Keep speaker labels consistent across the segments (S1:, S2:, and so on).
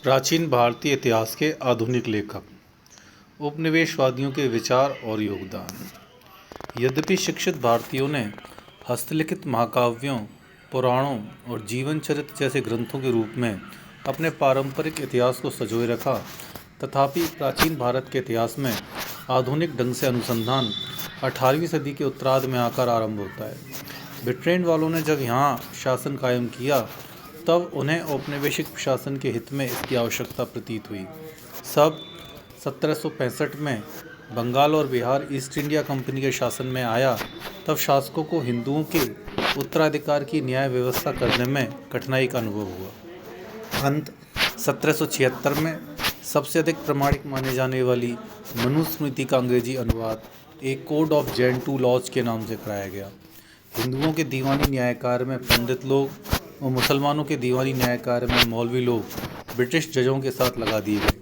S1: प्राचीन भारतीय इतिहास के आधुनिक लेखक, उपनिवेशवादियों के विचार और योगदान। यद्यपि शिक्षित भारतीयों ने हस्तलिखित महाकाव्यों, पुराणों और जीवन चरित्र जैसे ग्रंथों के रूप में अपने पारंपरिक इतिहास को संजोए रखा, तथापि प्राचीन भारत के इतिहास में आधुनिक ढंग से अनुसंधान 18वीं सदी के उत्तरार्ध में आकर आरंभ होता है। ब्रिटेन वालों ने जब यहाँ शासन कायम किया, तब उन्हें औपनिवेशिक प्रशासन के हित में इसकी आवश्यकता प्रतीत हुई। सब 1765 में बंगाल और बिहार ईस्ट इंडिया कंपनी के शासन में आया, तब शासकों को हिंदुओं के उत्तराधिकार की न्याय व्यवस्था करने में कठिनाई का अनुभव हुआ। अंत 1776 में सबसे अधिक प्रामाणिक माने जाने वाली मनुस्मृति का अंग्रेजी अनुवाद एक कोड ऑफ जेंटू लॉज के नाम से कराया गया। हिंदुओं के दीवानी न्याय कार्य में पंडित लोग और मुसलमानों के दीवानी न्याय कार्य में मौलवी लोग ब्रिटिश जजों के साथ लगा दिए गए।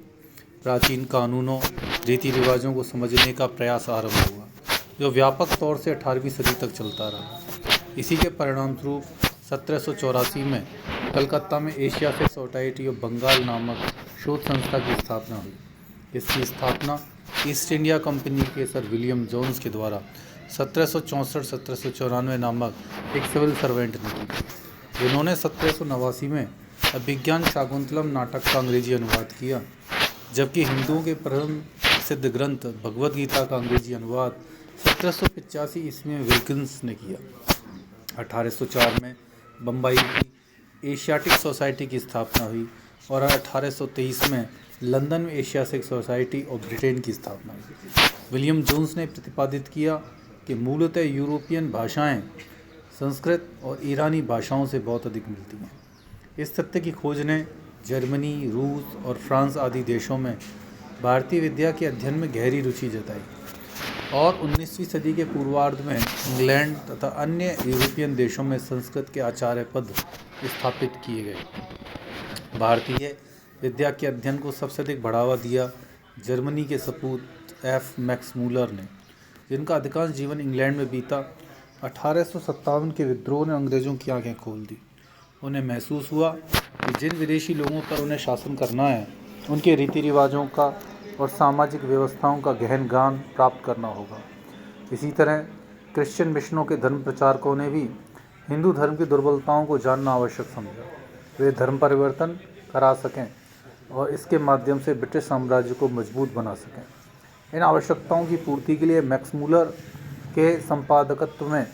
S1: प्राचीन कानूनों, रीति रिवाजों को समझने का प्रयास आरंभ हुआ, जो व्यापक तौर से 18वीं सदी तक चलता रहा। इसी के परिणामस्वरूप 1784 में कलकत्ता में एशियाटिक सोसाइटी ऑफ बंगाल नामक शोध संस्था की स्थापना हुई। इसकी स्थापना ईस्ट इंडिया कंपनी के सर विलियम जोन्स के द्वारा 1764-1794 नामक एक सिविल सर्वेंट ने की, जिन्होंने 1789 में अभिज्ञान शाकुंतलम नाटक का अंग्रेजी अनुवाद किया, जबकि हिंदुओं के परम सिद्ध ग्रंथ भगवद गीता का अंग्रेजी अनुवाद 1785 ईस्वी में विल्किंस ने किया। 1804 में बम्बई की एशियाटिक सोसाइटी की स्थापना हुई और 1823 में लंदन में एशियाटिक सोसाइटी ऑफ ब्रिटेन की स्थापना हुई। विलियम जोन्स ने प्रतिपादित किया कि मूलतः यूरोपियन भाषाएं संस्कृत और ईरानी भाषाओं से बहुत अधिक मिलती हैं। इस तथ्य की खोज ने जर्मनी, रूस और फ्रांस आदि देशों में भारतीय विद्या के अध्ययन में गहरी रुचि जताई और 19वीं सदी के पूर्वार्ध में इंग्लैंड तथा अन्य यूरोपियन देशों में संस्कृत के आचार्य पद स्थापित किए गए। भारतीय विद्या के अध्ययन को सबसे अधिक बढ़ावा दिया जर्मनी के सपूत एफ मैक्स मूलर ने, जिनका अधिकांश जीवन इंग्लैंड में बीता। 1857 के विद्रोह ने अंग्रेज़ों की आंखें खोल दी। उन्हें महसूस हुआ कि जिन विदेशी लोगों पर उन्हें शासन करना है, उनके रीति रिवाजों का और सामाजिक व्यवस्थाओं का गहन ज्ञान प्राप्त करना होगा। इसी तरह क्रिश्चियन मिशनों के धर्म प्रचारकों ने भी हिंदू धर्म की दुर्बलताओं को जानना आवश्यक समझा। वे धर्म परिवर्तन करा सकें और इसके माध्यम से ब्रिटिश साम्राज्य को मजबूत बना सकें। इन आवश्यकताओं की पूर्ति के लिए मैक्स मूलर के संपादकत्व में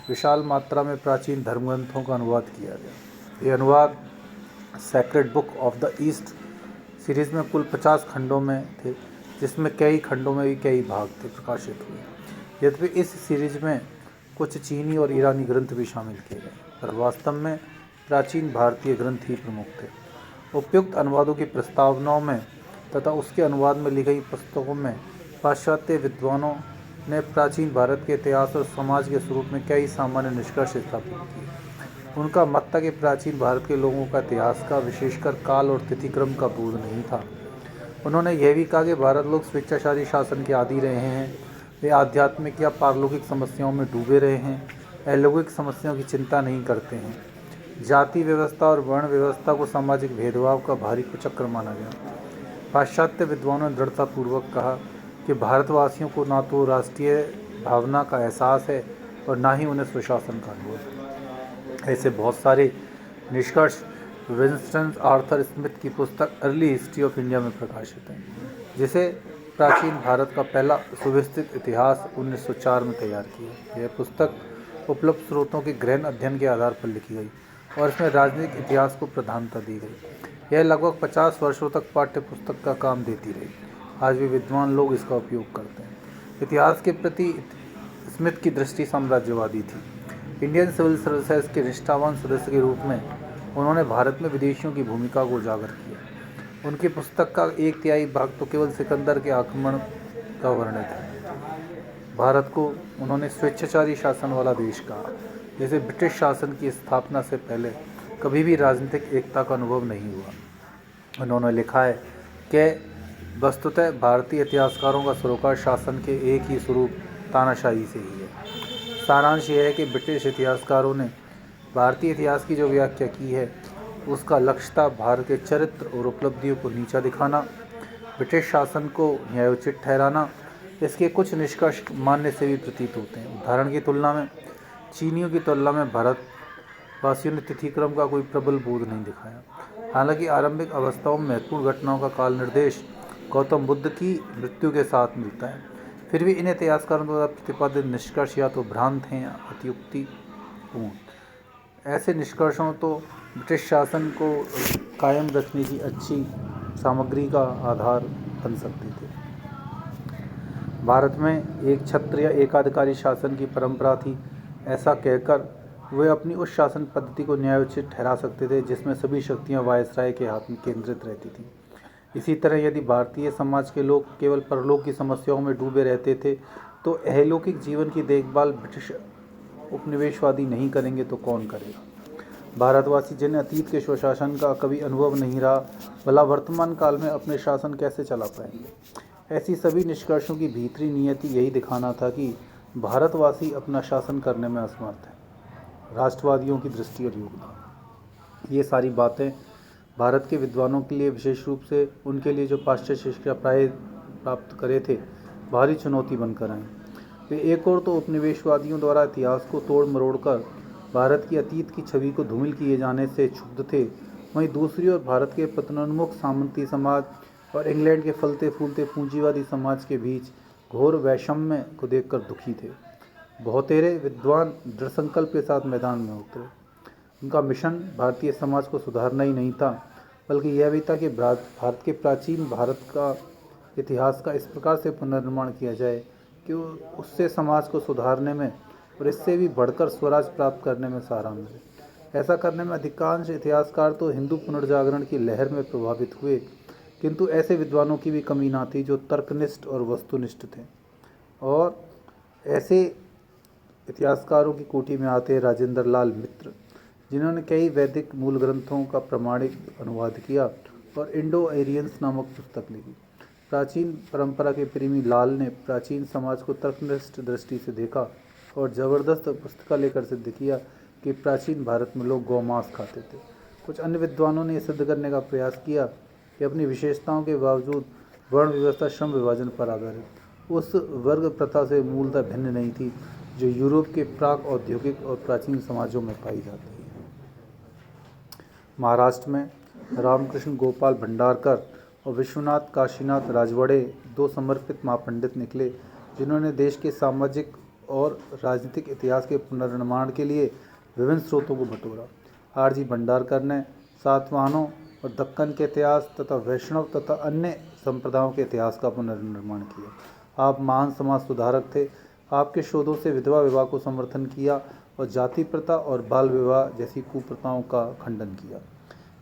S1: विशाल मात्रा में प्राचीन धर्मग्रंथों का अनुवाद किया गया। ये अनुवाद sacred book of the east series में कुल 50 खंडों में थे, जिसमें कई खंडों में भी कई भाग थे प्रकाशित हुए। यद्यपि इस सीरीज में कुछ चीनी और ईरानी ग्रंथ भी शामिल किए गए, पर वास्तव में प्राचीन भारतीय ग्रंथ ही प्रमुख थे। उपयुक्त अनुवादों की प्रस्तावनाओं में तथा उसके अनुवाद में लिखी गई पुस्तकों में पाश्चात्य विद्वानों ने प्राचीन भारत के इतिहास और समाज के स्वरूप में कई सामान्य निष्कर्ष स्थापित किए। उनका मत था कि प्राचीन भारत के लोगों का इतिहास का, विशेषकर काल और तिथिक्रम का बोध नहीं था। उन्होंने यह भी कहा कि भारत लोग स्वेच्छाचारी शासन के आदी रहे हैं। वे आध्यात्मिक या पारलौकिक समस्याओं में डूबे रहे हैं, अलौकिक समस्याओं की चिंता नहीं करते हैं। जाति व्यवस्था और वर्ण व्यवस्था को सामाजिक भेदभाव का भारी कुचक्र माना गया। पाश्चात्य विद्वानों ने दृढ़तापूर्वक कहा कि भारतवासियों को ना तो राष्ट्रीय भावना का एहसास है और ना ही उन्हें सुशासन का अनुभव। ऐसे बहुत सारे निष्कर्ष विंस्टन आर्थर स्मिथ की पुस्तक अर्ली हिस्ट्री ऑफ इंडिया में प्रकाशित हैं, जिसे प्राचीन भारत का पहला सुव्यवस्थित इतिहास 1904 में तैयार किया। यह पुस्तक उपलब्ध स्रोतों के गहन अध्ययन के आधार पर लिखी गई और इसमें राजनीतिक इतिहास को प्रधानता दी गई। यह लगभग 50 वर्षों तक पाठ्य पुस्तक का काम देती रही। आज भी विद्वान लोग इसका उपयोग करते हैं। इतिहास के प्रति स्मिथ की दृष्टि साम्राज्यवादी थी। इंडियन सिविल सर्विसेज के निष्ठावान सदस्य के रूप में उन्होंने भारत में विदेशियों की भूमिका को उजागर किया। उनकी पुस्तक का 1/3 भाग तो केवल सिकंदर के आक्रमण का वर्णित है। भारत को उन्होंने स्वेच्छाचारी शासन वाला देश कहा, जैसे ब्रिटिश शासन की स्थापना से पहले कभी भी राजनीतिक एकता का अनुभव नहीं हुआ। उन्होंने लिखा है कि वस्तुतः भारतीय इतिहासकारों का सरोकार शासन के एक ही स्वरूप तानाशाही से ही है। सारांश यह है कि ब्रिटिश इतिहासकारों ने भारतीय इतिहास की जो व्याख्या की है, उसका लक्ष्य था भारत के चरित्र और उपलब्धियों को नीचा दिखाना, ब्रिटिश शासन को न्यायोचित ठहराना। इसके कुछ निष्कर्ष मान्य से भी प्रतीत होते हैं। उदाहरण की तुलना में चीनियों की तुलना में भारतवासियों ने तिथिक्रम का कोई प्रबल बोध नहीं दिखाया। हालांकि आरंभिक अवस्थाओं में महत्वपूर्ण घटनाओं का काल निर्देश गौतम बुद्ध की मृत्यु के साथ मिलता है। फिर भी इन इतिहासकारों द्वारा प्रतिपादित निष्कर्ष या तो भ्रांत हैं या अतियुक्तिपूर्ण। ऐसे निष्कर्षों तो ब्रिटिश शासन को कायम रखने की अच्छी सामग्री का आधार बन सकते थे। भारत में एक छत्र या एकाधिकारी शासन की परंपरा थी, ऐसा कहकर वे अपनी उस शासन पद्धति को न्यायोचित ठहरा सकते थे जिसमें सभी शक्तियां वायसराय के हाथ में केंद्रित रहती थीं। इसी तरह यदि भारतीय समाज के लोग केवल परलोक की समस्याओं में डूबे रहते थे तो अहलौकिक जीवन की देखभाल ब्रिटिश उपनिवेशवादी नहीं करेंगे तो कौन करेगा। भारतवासी जिन्हें अतीत के स्वशासन का कभी अनुभव नहीं रहा, भला वर्तमान काल में अपने शासन कैसे चला पाएंगे। ऐसी सभी निष्कर्षों की भीतरी नियति यही दिखाना था कि भारतवासी अपना शासन करने में असमर्थ है। राष्ट्रवादियों की दृष्टि और योगदान, ये सारी बातें भारत के विद्वानों के लिए, विशेष रूप से उनके लिए जो पाश्चात्य शिक्षा प्राप्त करे थे, भारी चुनौती बनकर आए। वे एक और तो उपनिवेशवादियों द्वारा इतिहास को तोड़ मरोड़ कर भारत की अतीत की छवि को धूमिल किए जाने से क्षुब्ध थे, वहीं दूसरी ओर भारत के पतनोन्मुख सामंती समाज और इंग्लैंड के फलते फूलते पूंजीवादी समाज के बीच घोर वैषम्य को देखकर दुखी थे। बहुतेरे विद्वान दृढ़ संकल्प के साथ मैदान में उतरे। उनका मिशन भारतीय समाज को सुधारना ही नहीं था, बल्कि यह भी था कि भारत के प्राचीन भारत का इतिहास का इस प्रकार से पुनर्निर्माण किया जाए कि उससे समाज को सुधारने में और इससे भी बढ़कर स्वराज प्राप्त करने में सहारा मिले। ऐसा करने में अधिकांश इतिहासकार तो हिंदू पुनर्जागरण की लहर में प्रभावित हुए, किंतु ऐसे विद्वानों की भी कमी ना थी जो तर्कनिष्ठ और वस्तुनिष्ठ थे। और ऐसे इतिहासकारों की कोटि में आते राजेंद्र लाल मित्र, जिन्होंने कई वैदिक मूल ग्रंथों का प्रामाणिक अनुवाद किया और इंडो आर्यंस नामक पुस्तक लिखी। प्राचीन परंपरा के प्रेमी लाल ने प्राचीन समाज को तर्कनिष्ठ दृष्टि से देखा और जबरदस्त पुस्तिका लेकर सिद्ध किया कि प्राचीन भारत में लोग गौमांस खाते थे। कुछ अन्य विद्वानों ने सिद्ध करने का प्रयास किया कि अपनी विशेषताओं के बावजूद वर्ण व्यवस्था श्रम विभाजन पर आधारित उस वर्ग प्रथा से मूलतः भिन्न नहीं थी जो यूरोप के प्राक औद्योगिक और प्राचीन समाजों में पाई जाती है। महाराष्ट्र में रामकृष्ण गोपाल भंडारकर और विश्वनाथ काशीनाथ राजवाड़े दो समर्पित महापंडित निकले, जिन्होंने देश के सामाजिक और राजनीतिक इतिहास के पुनर्निर्माण के लिए विभिन्न स्रोतों को बटोरा। आर.जी. भंडारकर ने सातवाहनों और दक्कन के इतिहास तथा वैष्णव तथा अन्य संप्रदायों के इतिहास का पुनर्निर्माण किया। आप महान समाज सुधारक थे। आपके शोधों से विधवा विवाह को समर्थन किया और जाति प्रथा और बाल विवाह जैसी कुप्रथाओं का खंडन किया।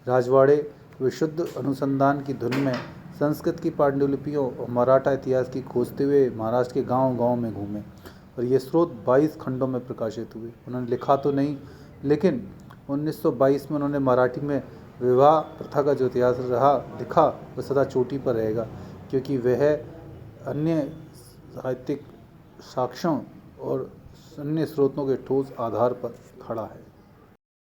S1: राजवाड़े विशुद्ध अनुसंधान की धुन में संस्कृत की पांडुलिपियों और मराठा इतिहास की खोजते हुए महाराष्ट्र के गांव-गांव में घूमे और ये स्रोत 22 खंडों में प्रकाशित हुए। उन्होंने लिखा तो नहीं, लेकिन 1922 में उन्होंने मराठी में विवाह प्रथा का जो इतिहास लिखा वह सदा चोटी पर रहेगा, क्योंकि वह अन्य साहित्यिक साक्ष्यों और अन्य स्रोतों के ठोस आधार पर खड़ा है।